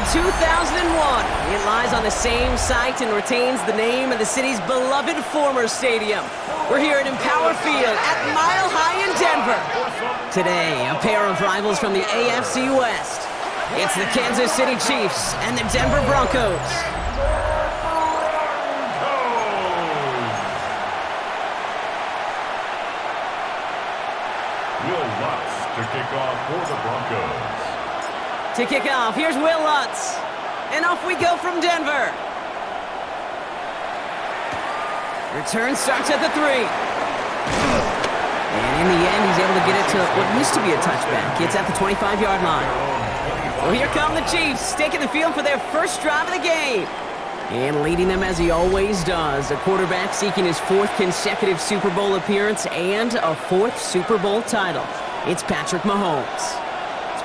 2001. It lies on the same site and retains the name of the city's beloved former stadium. We're here at Empower Field at Mile High in Denver. Today, a pair of rivals from the AFC West. It's the Kansas City Chiefs and the Denver Broncos. Will Lutz to kick off for the Broncos. To kick off, here's Will Lutz. And off we go from Denver. Return starts at the 3. And in the end, he's able to get it to what used to be a touchback. It's at the 25-yard line. Well, here come the Chiefs, taking the field for their first drive of the game. And leading them as he always does, a quarterback seeking his 4th consecutive Super Bowl appearance and a 4th Super Bowl title. It's Patrick Mahomes.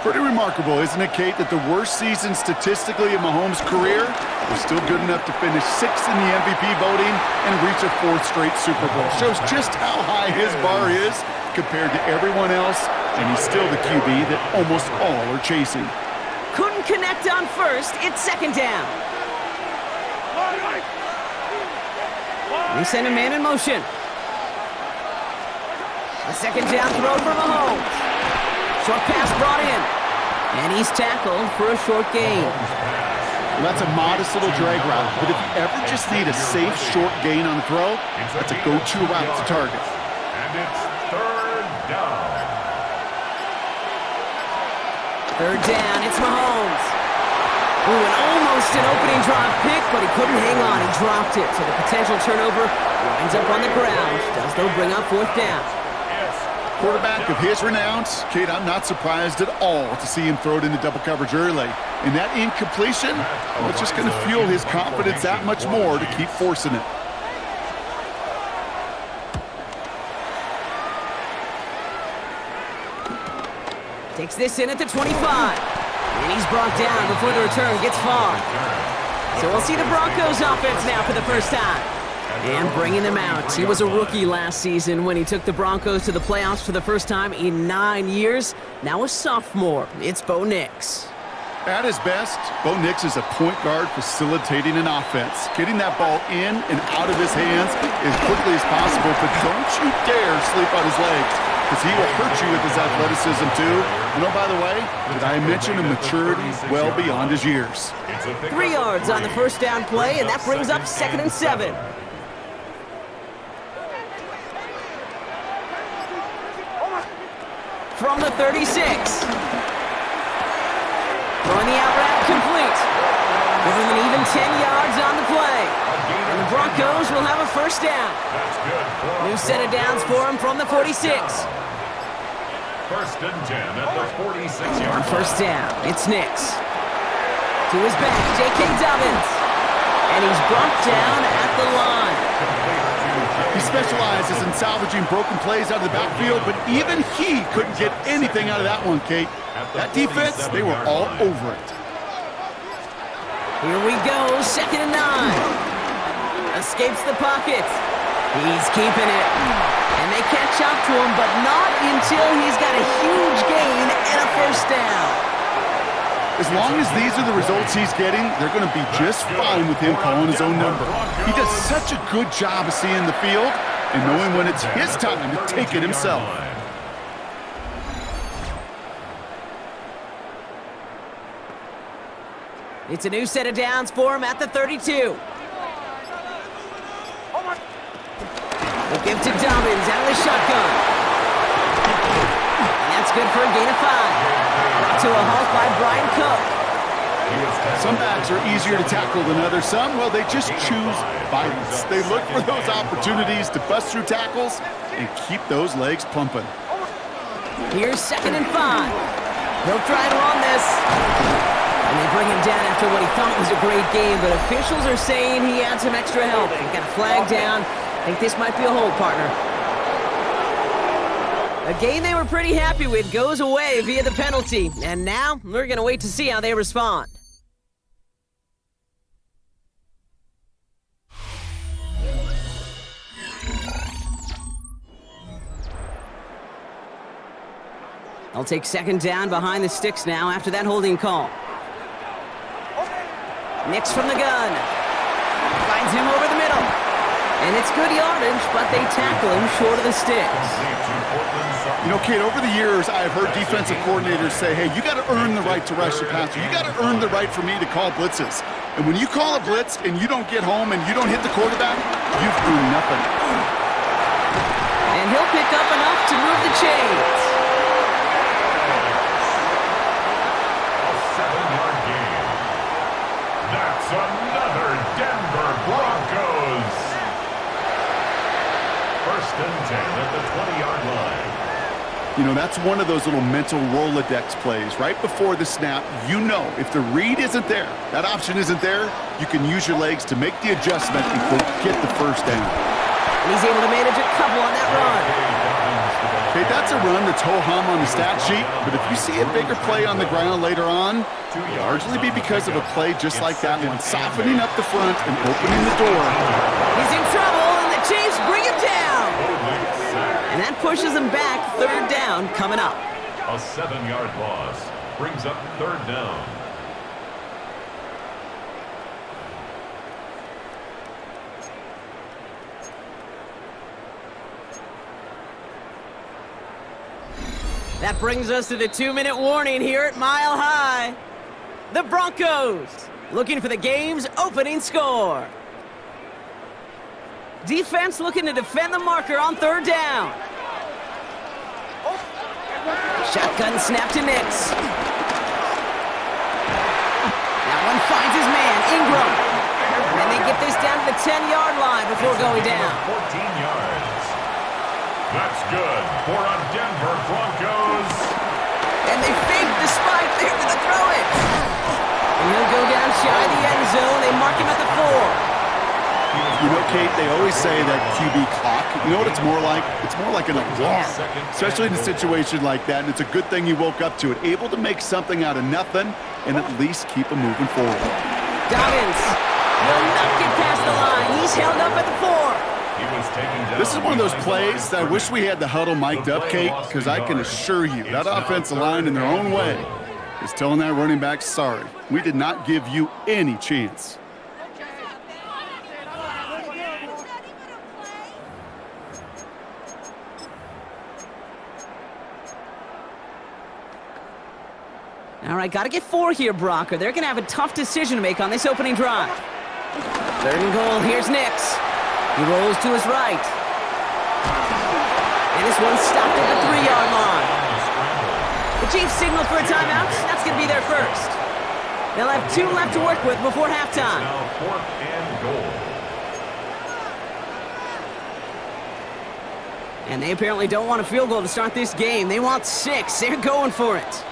Pretty remarkable, isn't it, Kate, that the worst season statistically in Mahomes' career was still good enough to finish 6th in the MVP voting and reach a 4th straight Super Bowl. Shows just how high his bar is compared to everyone else, and he's still the QB that almost all are chasing. Couldn't connect on first, it's 2nd down. They send a man in motion. A 2nd down throw for Mahomes. Short pass brought in, and he's tackled for a short gain. Well, that's a modest little drag route, but if you ever just need a safe short gain on the throw, that's a go-to route to target. And it's 3rd down. 3rd down, it's Mahomes. Ooh, and almost an opening drive pick, but he couldn't hang on. He dropped it, so the potential turnover winds up on the ground. Does, though, bring up 4th down. Quarterback of his renounce, Kate, I'm not surprised at all to see him throw it into double coverage early. And that incompletion, well, it's just going to fuel his confidence that much more to keep forcing it. Takes this in at the 25. And he's brought down before the return gets far. So we'll see the Broncos offense now for the first time. And bringing them out. He was a rookie last season when he took the Broncos to the playoffs for the first time in 9 years. Now a sophomore. It's Bo Nix. At his best, Bo Nix is a point guard facilitating an offense, getting that ball in and out of his hands as quickly as possible, but don't you dare sleep on his legs, because he will hurt you with his athleticism too. And oh, by the way, did I mention a maturity well beyond his years? 3 yards on the first down play, and that brings up 2nd and 7. From the 36. Throwing the out route complete. Giving them an even 10 yards on the play. And the Broncos will have a first down. New set of downs for him from the 46. 1st and 10 at the 46-yard line. First down, it's Nix. To his back, J.K. Dobbins. And he's brought down at the line. He specializes in salvaging broken plays out of the backfield, but even he couldn't get anything out of that one, Kate. That defense, they were all over it. Here we go, 2nd and 9. Escapes the pocket. He's keeping it. And they catch up to him, but not until he's got a huge gain and a first down. As long as these are the results he's getting, they're going to be just fine with him calling his own number. He does such a good job of seeing the field and knowing when it's his time to take it himself. It's a new set of downs for him at the 32. They give to Dobbins out of the shotgun. And that's good for a gain of 5. Brought to a halt by Brian Cook. Some backs are easier to tackle than others. Some, well, they just choose violence. They look for those opportunities to bust through tackles and keep those legs pumping. Here's 2nd and 5. He'll try to run this. And they bring him down after what he thought was a great game, but officials are saying he had some extra help. He got a flag down. I think this might be a hold, partner. A game they were pretty happy with goes away via the penalty. And now, we're going to wait to see how they respond. They'll take 2nd down behind the sticks now after that holding call. Nix from the gun. Finds him over the middle. And it's good yardage, but they tackle him short of the sticks. You know, Kate, over the years, I've heard defensive coordinators say, hey, you got to earn the right to rush the passer. You got to earn the right for me to call blitzes. And when you call a blitz and you don't get home and you don't hit the quarterback, you've earned nothing. And he'll pick up enough to move the chains. A 7-yard gain. That's another Denver Broncos. First and 10 at the 20-yard line. You know, that's one of those little mental Rolodex plays. Right before the snap, you know if the read isn't there, that option isn't there, you can use your legs to make the adjustment and go get the first down. And he's able to manage a couple on that run. Okay, that's a run that's ho-hum on the stat sheet, but if you see a bigger play on the ground later on, it'll largely be because of a play just like that one, softening up the front and opening the door. He's in trouble, and the Chiefs bring him down. And that pushes him back. Third down coming up. A 7-yard loss brings up third down. That brings us to the 2-minute warning here at Mile High. The Broncos looking for the game's opening score. Defense looking to defend the marker on third down. Shotgun snap to Nix. That one finds his man, Ingram. And they get this down to the 10-yard line before going down. 14 yards. That's good for a Denver Broncos. And they fake the spike. They're going to throw it. And he'll go down shy of the end zone. They mark him at the 4. You know, Kate, they always say that QB clock. You know what it's more like? It's more like an alarm, especially in a situation like that. And it's a good thing you woke up to it, able to make something out of nothing and at least keep them moving forward. Dobbins will not get past the line. He's held up at the 4. He was taken down. This is one of those plays that I wish we had the huddle mic'd up, Kate, because I can assure you that offensive line in their own way is telling that running back, sorry, we did not give you any chance. All right, got to get 4 here, Brock, or they're going to have a tough decision to make on this opening drive. Third and goal, here's Nix. He rolls to his right. And this one's stopped at the 3-yard line. The Chiefs signal for a timeout. That's going to be their first. They'll have 2 left to work with before halftime. Now 4th and goal. And they apparently don't want a field goal to start this game. They want 6. They're going for it.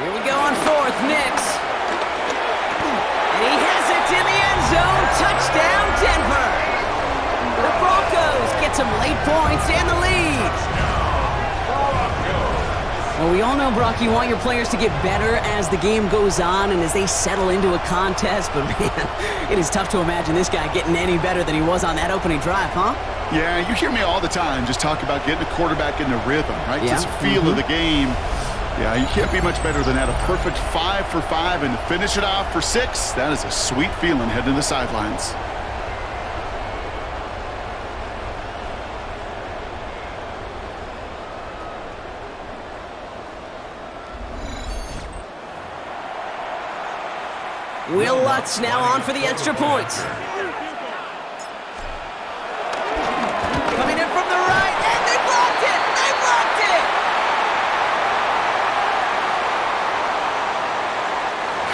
Here we go on 4th, Nix. And he has it in the end zone. Touchdown, Denver. The Broncos get some late points and the lead. Well, we all know, Brock, you want your players to get better as the game goes on and as they settle into a contest. But, man, it is tough to imagine this guy getting any better than he was on that opening drive, huh? Yeah, you hear me all the time just talk about getting a quarterback in the rhythm, right? Yeah. Just feel of the game. Yeah, you can't be much better than that. A perfect 5 for 5 and to finish it off for 6. That is a sweet feeling heading to the sidelines. Will Lutz now on for the extra point. Coming in from the right, and they blocked it! They blocked it!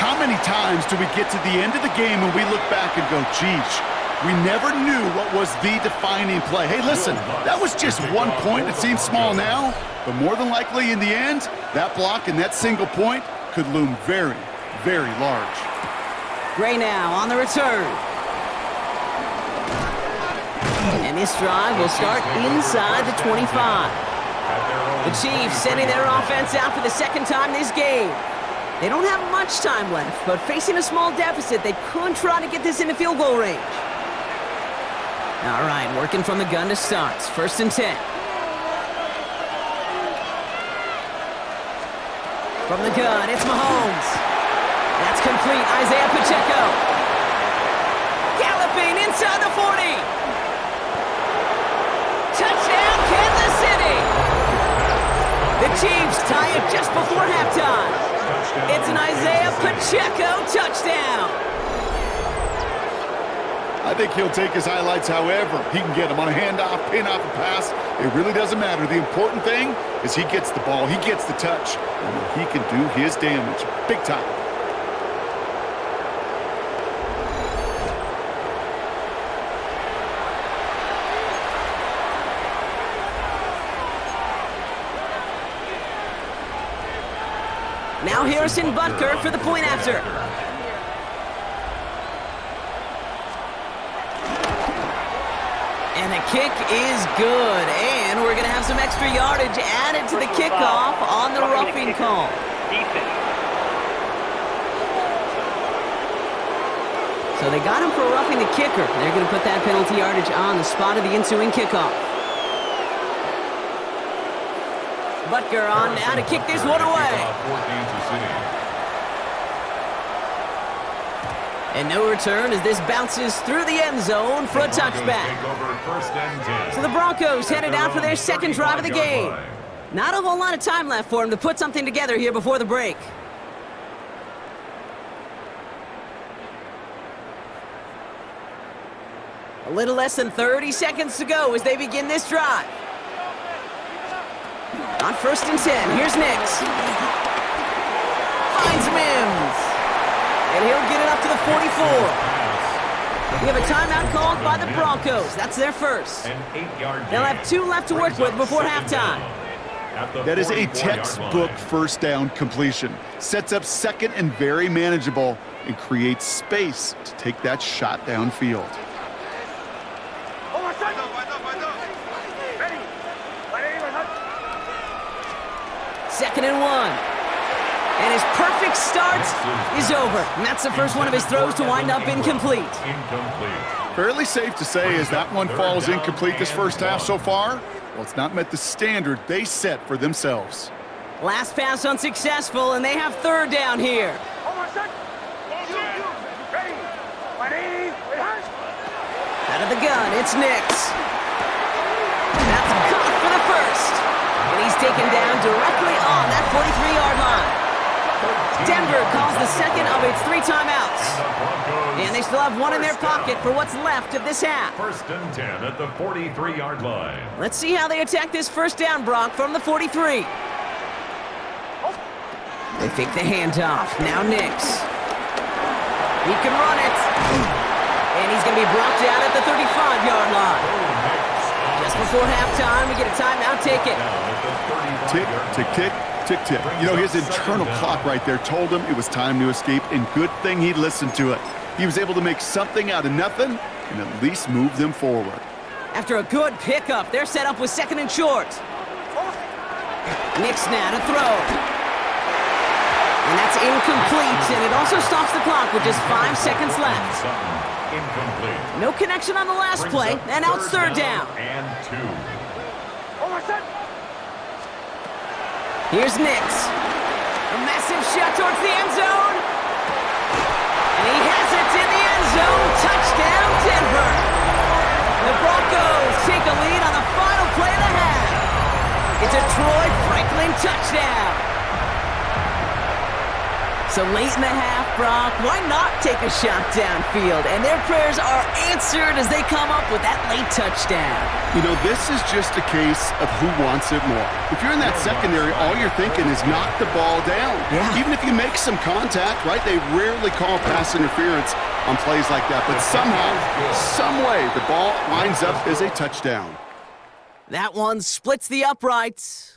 How many times do we get to the end of the game and we look back and go, geez, we never knew what was the defining play. Hey, listen, that was just 1 point. It seems small now, but more than likely in the end, that block and that single point could loom very, very large. Gray now on the return. And this drive will start inside the 25. The Chiefs sending their offense out for the second time this game. They don't have much time left, but facing a small deficit, they could try to get this into field goal range. All right, working from the gun to start. 1st and 10. From the gun, it's Mahomes. That's complete. Isaiah Pacheco. Galloping inside the 40. Touchdown, Kansas City. The Chiefs tie it just before halftime. It's an Isaiah Pacheco touchdown. I think he'll take his highlights however he can get them on a handoff, pin off a pass. It really doesn't matter. The important thing is he gets the ball, he gets the touch, and he can do his damage big time. Now Harrison Butker for the point after. And the kick is good. And we're going to have some extra yardage added to the kickoff on the roughing call. So they got him for roughing the kicker. They're going to put that penalty yardage on the spot of the ensuing kickoff. Butker on now to kick this one away. And no return as this bounces through the end zone for a touchback. So the Broncos headed out for their second drive of the game. Not a whole lot of time left for them to put something together here before the break. A little less than 30 seconds to go as they begin this drive. On 1st and 10, here's Nix. Finds Mims. And he'll get it up to the 44. We have a timeout called by the Broncos. That's their first. They'll have 2 left to work with before halftime. That is a textbook first down completion. Sets up second and very manageable and creates space to take that shot downfield. 2nd and 1. And his perfect start is over. And that's the first one of his throws to wind up incomplete. Fairly safe to say as that one falls incomplete this first half so far, well, it's not met the standard they set for themselves. Last pass unsuccessful, and they have 3rd down here. Out of the gun, it's Nix. That's caught for the first. And he's taken down directly on that 43-yard line. Denver calls the second of its 3 timeouts. And they still have 1 in their pocket for what's left of this half. 1st and 10 at the 43-yard line. Let's see how they attack this first down, Brock, from the 43. They fake the handoff. Now Nix. He can run it. And he's going to be brought down at the 35-yard line. Just before halftime, we get a timeout. Take it. Tick, tick, tick, tick, tick. You know, his internal clock right there told him it was time to escape, and good thing he listened to it. He was able to make something out of nothing and at least move them forward. After a good pickup, they're set up with 2nd and short. Nix now to throw. And that's incomplete, and it also stops the clock with just 5 seconds left. Incomplete. No connection on the last play, and now it's 3rd down. And 2. Here's Nix. A massive shot towards the end zone. And he has it in the end zone. Touchdown, Denver. The Broncos take a lead on the final play of the half. It's a Troy Franklin touchdown. So late in the half, Brock, why not take a shot downfield? And their prayers are answered as they come up with that late touchdown. You know, this is just a case of who wants it more. If you're in that secondary, all you're thinking is knock the ball down. Yeah. Even if you make some contact, right? They rarely call pass interference on plays like that. But somehow, some way, the ball winds up as a touchdown. That one splits the uprights.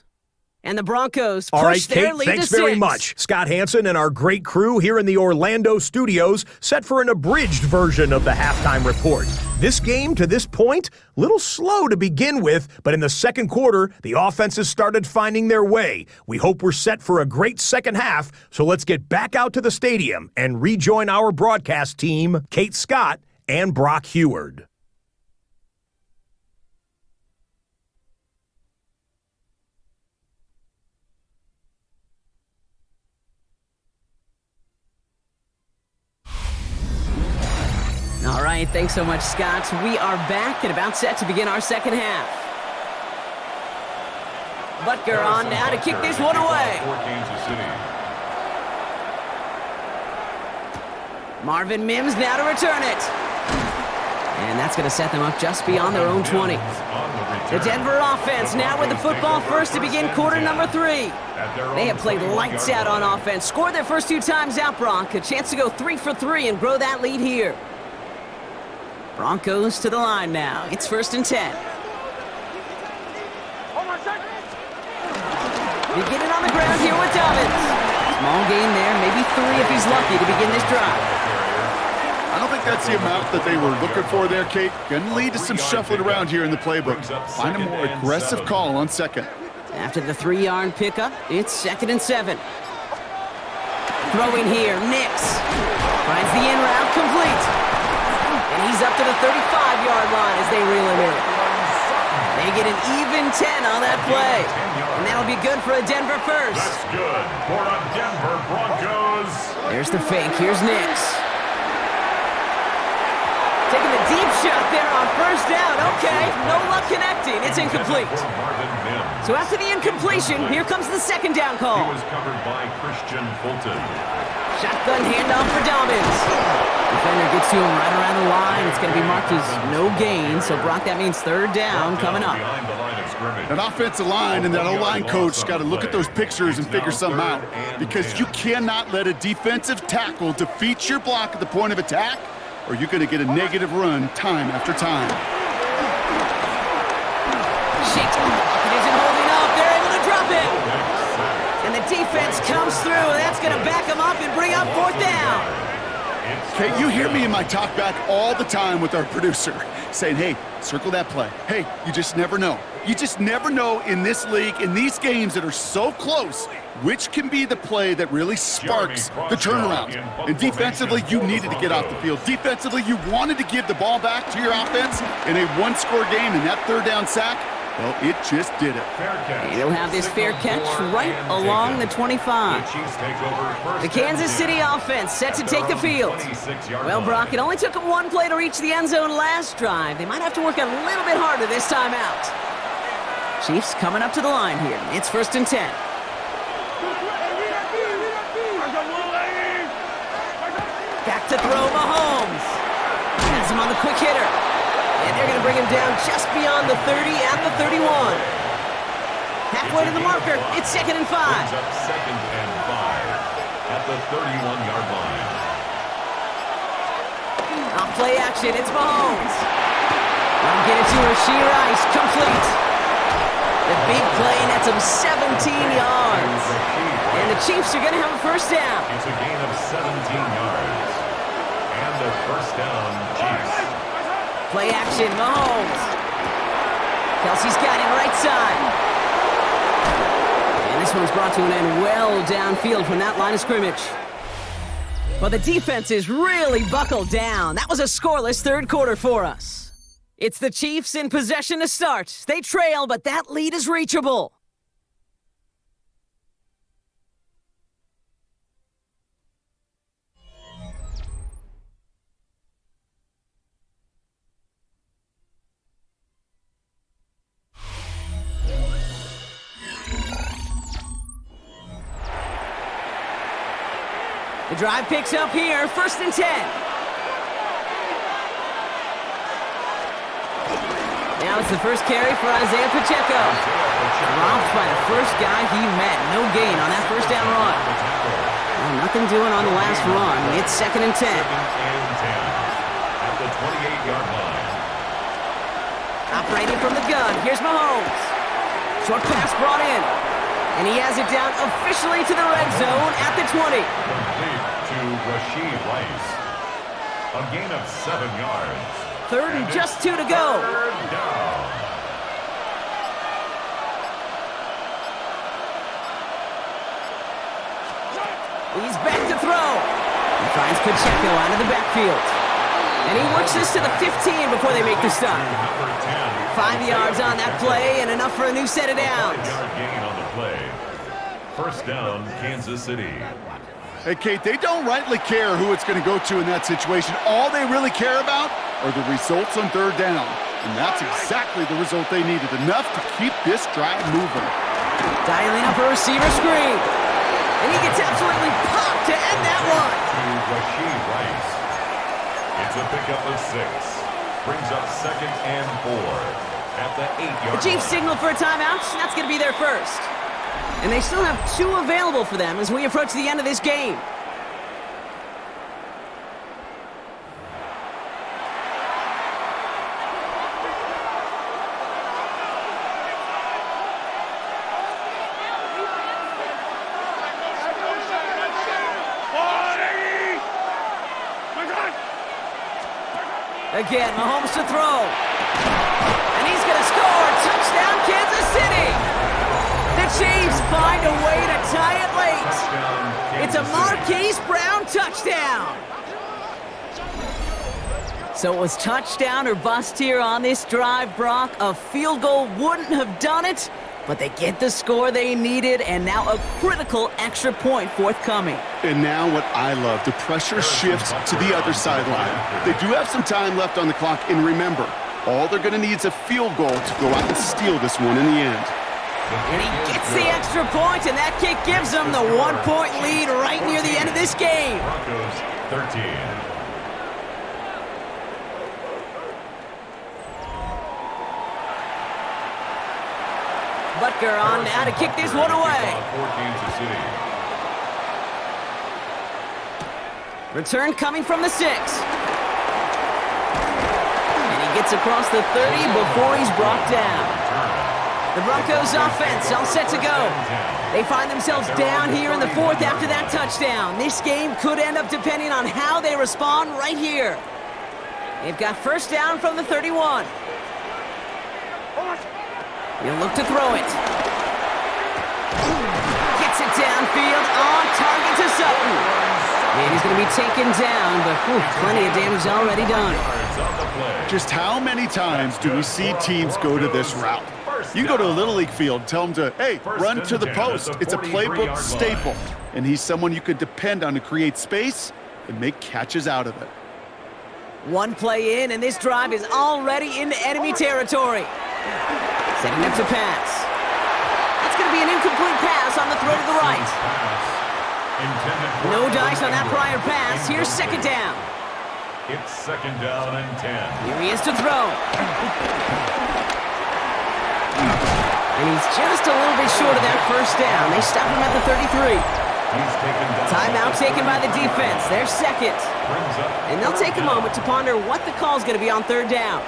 And the Broncos All right, push their Kate, lead thanks to 6. very much. Scott Hanson and our great crew here in the Orlando studios set for an abridged version of the halftime report. This game, to this point, a little slow to begin with, but in the second quarter, the offenses started finding their way. We hope we're set for a great second half, so let's get back out to the stadium and rejoin our broadcast team, Kate Scott and Brock Heward. right, thanks so much, Scott. We are back and about set to begin our second half. Butker on now to kick this one away. Marvin Mims now to return it. And that's going to set them up just beyond their own 20. The Denver offense now with the football first to begin quarter number 3. They have played lights out on offense, scored their first 2 times out, Bronc. A chance to go 3 for 3 and grow that lead here. Broncos to the line now. It's 1st and 10. Beginning on the ground here with Dobbins. Small gain there, maybe 3 if he's lucky to begin this drive. I don't think that's the amount that they were looking for there, Kate. Going to lead to some shuffling around here in the playbook. Find a more aggressive call on second. After the 3-yard pickup, it's 2nd and 7. Throwing here, Nix. Finds the in route complete. And he's up to the 35-yard line as they reel him in. They get an even 10 on that play. And that'll be good for a Denver first. That's good for a Denver Broncos. There's the fake. Here's Nix. Taking the deep shot there on 1st down. Okay, no luck connecting. It's incomplete. So after the incompletion, here comes the 2nd down call. He was covered by Christian Fulton. Shotgun handoff for Dobbins. Defender gets to him right around the line. It's going to be marked as no gain. So, Brock, that means 3rd down coming up. That offensive line and that O-line coach got to look at those pictures and figure something out. Because you cannot let a defensive tackle defeat your block at the point of attack, or you're going to get a negative run time after time. Shakes. It isn't holding up. They're able to drop it. And the defense comes through. That's going to back them up and bring up 4th down. Okay, you hear me in my talk back all the time with our producer saying, hey, circle that play. Hey, you just never know. You just never know in this league, in these games that are so close, which can be the play that really sparks the turnaround. And defensively, you needed to get off the field. Defensively, you wanted to give the ball back to your offense in a 1-score game, and that 3rd down sack, well, it just did it. He'll have this fair catch right along the 25. The Kansas City offense set to take the field. Well, Brock, it only took them 1 play to reach the end zone last drive. They might have to work a little bit harder this time out. Chiefs coming up to the line here. It's 1st and 10. Back to throw Mahomes. Has him on the quick hitter. And they're going to bring him down just beyond the 30 at the 31. Halfway to the marker. It's 2nd and 5. Brings up 2nd and 5 at the 31-yard line. Off play action. It's Mahomes. I'll get it to Rashee Rice. Complete. The big play nets him 17 yards. And the Chiefs are going to have a 1st down. It's a gain of 17 yards. And a 1st down, Chiefs. Play action, Mahomes. Kelsey's got him right side. And this one's brought to an end well downfield from that line of scrimmage. Well, the defense is really buckled down. That was a scoreless 3rd quarter for us. It's the Chiefs in possession to start. They trail, but that lead is reachable. The drive picks up here, 1st and 10. Now it's the first carry for Isaiah Pacheco. Dropped by the first guy he met. No gain on that 1st down run. Well, nothing doing on the last run. It's 2nd and 10. 2nd and 10 at the 28-yard line. Operating from the gun. Here's Mahomes. Short pass brought in. And he has it down officially to the red zone at the 20. Complete to Rashee Rice. A gain of 7 yards. 3rd and just 2 to go. 3rd down. He's back to throw. He finds Pacheco out of the backfield. And he works this to the 15 before they make the stop. 5 yards on that play and enough for a new set of downs. 5-yard gain on the play. 1st down, Kansas City. Hey, Kate, they don't rightly care who it's going to go to in that situation. All they really care about are the results on third down. And that's exactly the result they needed, enough to keep this drive moving. Dialing up a receiver screen. And he gets absolutely popped to end that one. It's a pickup of 6. Brings up 2nd and 4 at the 8-yard line. The Chiefs signal for a timeout. That's going to be their first. And they still have 2 available for them as we approach the end of this game. Again, Mahomes to throw. And he's going to score. Touchdown, Kansas City. The Chiefs find a way to tie it late. It's a Marquise Brown touchdown. So it was touchdown or bust here on this drive, Brock. A field goal wouldn't have done it, but they get the score they needed, and now a critical extra point forthcoming. And now what I love, the pressure shifts to the other sideline. They do have some time left on the clock, and remember, all they're going to need is a field goal to go out and steal this one in the end. And he gets the extra point, and that kick gives them the 1-point lead right near the end of this game. Broncos 13. Butker on now to kick this one away. Return coming from the 6. And he gets across the 30 before he's brought down. The Broncos offense all set to go. They find themselves down here in the 4th after that touchdown. This game could end up depending on how they respond right here. They've got first down from the 31. He'll look to throw it. Gets it downfield, on target to Sutton. And he's going to be taken down, but plenty of damage already done. Just how many times do we see teams go to this route? You go to a Little League field, tell them to, hey, run to the post. It's a playbook staple. And he's someone you could depend on to create space and make catches out of it. One play in, and this drive is already into enemy territory. Setting up to pass. That's going to be an incomplete pass on the throw to the right. No dice on that prior pass. Here's second down. It's 2nd down and 10. Here he is to throw. And he's just a little bit short of that first down. They stop him at the 33. Timeout taken by the defense. They're second. And they'll take a moment to ponder what the call is going to be on third down.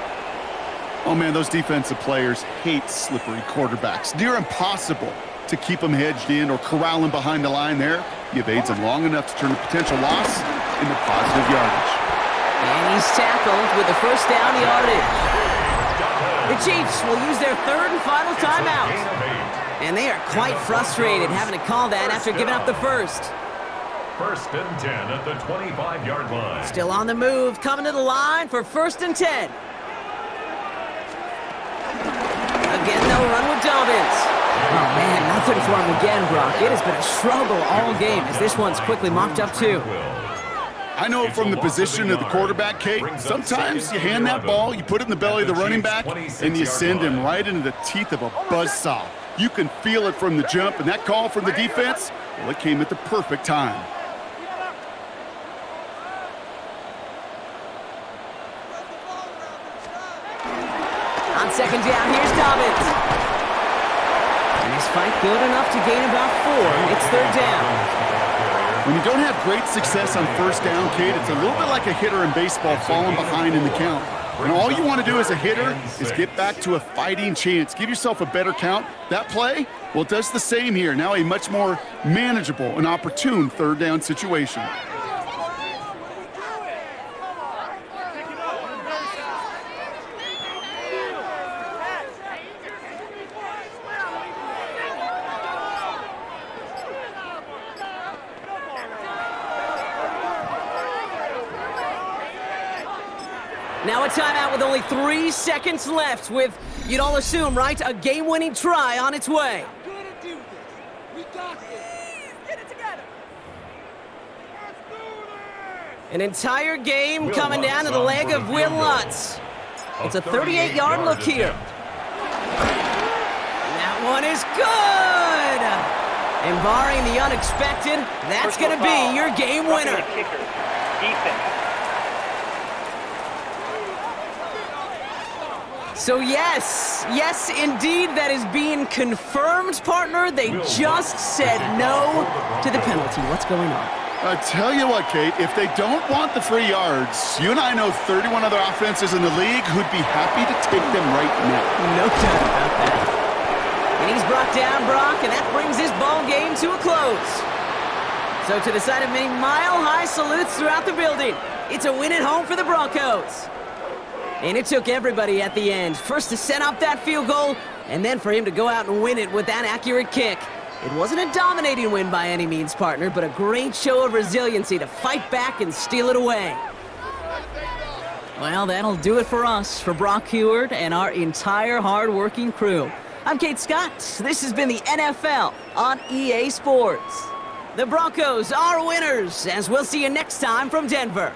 Oh, man, those defensive players hate slippery quarterbacks. Near impossible to keep them hedged in or corral them behind the line there. You evade them long enough to turn a potential loss into positive yardage. And he's tackled with the first down yardage. The Chiefs will use their 3rd and final timeout. And they are quite frustrated having to call that after giving up the first. 1st and 10 at the 25-yard line. Still on the move, coming to the line for 1st and 10. Again, they'll run with Dobbins. Oh, man, nothing for him again, Brock. It has been a struggle all game as this one's quickly mopped up, too. I know from the position of the quarterback, Kate, sometimes you hand that ball, you put it in the belly of the running back, and you send him right into the teeth of a buzzsaw. You can feel it from the jump, and that call from the defense, well, it came at the perfect time. On second down, here's Dobbins. And his fight good enough to gain about 4. It's third down. When you don't have great success on first down, Kate, it's a little bit like a hitter in baseball falling behind in the count. And all you want to do as a hitter is get back to a fighting chance. Give yourself a better count. That play, well, it does the same here. Now a much more manageable and opportune third down situation. Now a timeout with only 3 seconds left with, you'd all assume, right, a game-winning try on its way. We're gonna do this. We got this. Get it together. An entire game coming down to the leg of Will Lutz. It's a 38-yard look here. That one is good! And barring the unexpected, that's going to be your game winner. So yes, indeed, that is being confirmed, partner. They just said no to the penalty. What's going on? I tell you what, Kate, if they don't want the 3 yards, you and I know 31 other offenses in the league who'd be happy to take them right now. No doubt about that. And he's brought down, Brock, and that brings this ball game to a close. So to the side of many mile-high salutes throughout the building, it's a win at home for the Broncos. And it took everybody at the end. First to set up that field goal, and then for him to go out and win it with that accurate kick. It wasn't a dominating win by any means, partner, but a great show of resiliency to fight back and steal it away. Well, that'll do it for us, for Brock Heward and our entire hard-working crew. I'm Kate Scott. This has been the NFL on EA Sports. The Broncos are winners, as we'll see you next time from Denver.